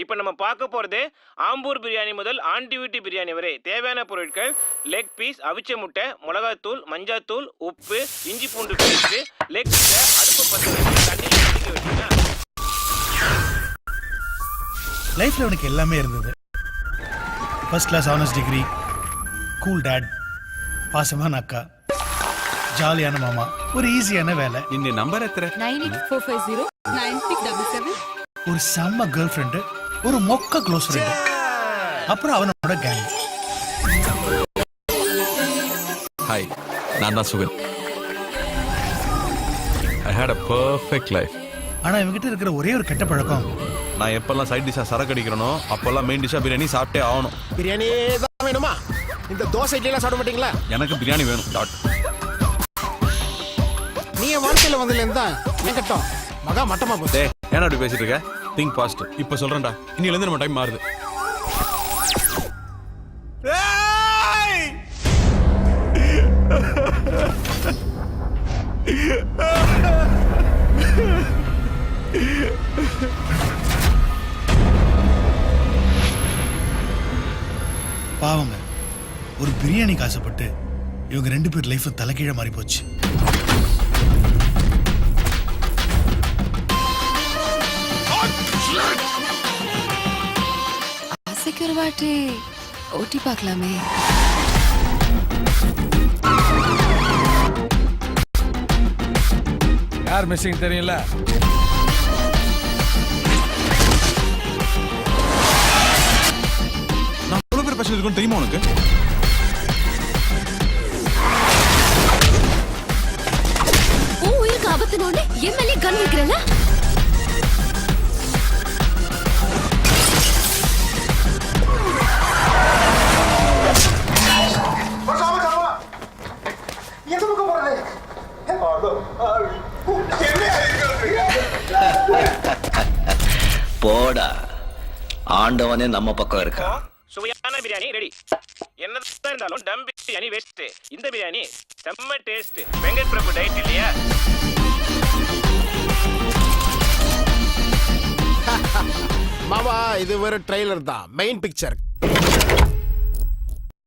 இப்போ நம்ம பார்க்க போகிறது ஆம்பூர் பிரியாணி முதல் ஆண்டிவிட்டி பிரியாணி வரை தேவையான பொருட்கள்: லெக் பீஸ், அவிச்ச முட்டை, மிளகாத்தூள், மஞ்சாத்தூள், உப்பு, இஞ்சி பூண்டு பேஸ்ட்டு. லெக் பீஸை அடுப்பு பற்ற வச்சு தண்ணியில் கொதிக்க வச்சுன்னா லைஃப்ல உனக்கு எல்லாமே இருந்தது. First class honours degree, cool dad, பாசமான அக்கா, ஜாலியான மாமா, ஒரு ஈஸியான வேலை. ನಿನ್ನ ನಂಬರ್ ಎತ್ತರ 9845096677. ஒரு செம்ம கேர்ள் ஃப்ரெண்டு, ஒரு மொக்க க்ளோஸ் ஃப்ரெண்டு, அப்புறம் அவனோட கேங். ಹಾಯ್, ನಾನು தான் சுகன். ஐ ஹேட் அ பர்ஃபெக்ட் லைஃப். ஆனா இவங்கிட்ட இருக்கிற ஒரே ஒரு கெட்ட பழக்கம், நான் எப்பெல்லாம் சைட் டிஷ்ஷா சரக்கு அடிக்கிறனோ அப்பெல்லாம் மெயின் டிஷ்ஷா பிரியாணி சாப்பிட்டே ஆகணும். பிரியாணி தான் வேணுமா? இந்த தோசை இட்லிலாம் சாப்பிட மாட்டீங்களா? எனக்கு பிரியாணி வேணும். டாட். நீ என் வாழ்க்கையில வந்ததுலேருந்து தான் என் கட்டம் மகா மட்டமா போதே. ஏன்னா அப்படி பேசிட்டு இருக்க? Think fast. இப்ப சொல்றேன்டா, இன்னில இருந்து நம்ம டைம் மாறுது. பாவங்க, ஒரு பிரியாணிக்கு ஆசைப்பட்டு இவங்க 2 பேர் லைஃப் தலைகீழ மாறி போச்சு. ஆசைக்கு ஒரு வாட்டி ஓட்டி பார்க்கலாமே. யார் மிஸ்ஸிங் தெரியல? நான் எவ்வளவு பேர் பிரச்சனை இருக்குன்னு தெரியுமா உனக்கு? உன் உயிருக்கு ஆபத்துனோட எம்எல்ஏ கன் வைக்கிறல. போடா, ஆண்டவனே நம்ம பக்கம் இருக்கா. சுவையான பிரியாணி ரெடி. என்னதான் இருந்தாலும் டம் பிரியாணி வேஸ்ட். இந்த பிரியாணி செம்ம டேஸ்ட். வெங்கட் பிரபு டயட் இல்லையா? மாமா, இது ஒரு ட்ரெய்லர் தான், மெயின் பிக்சர்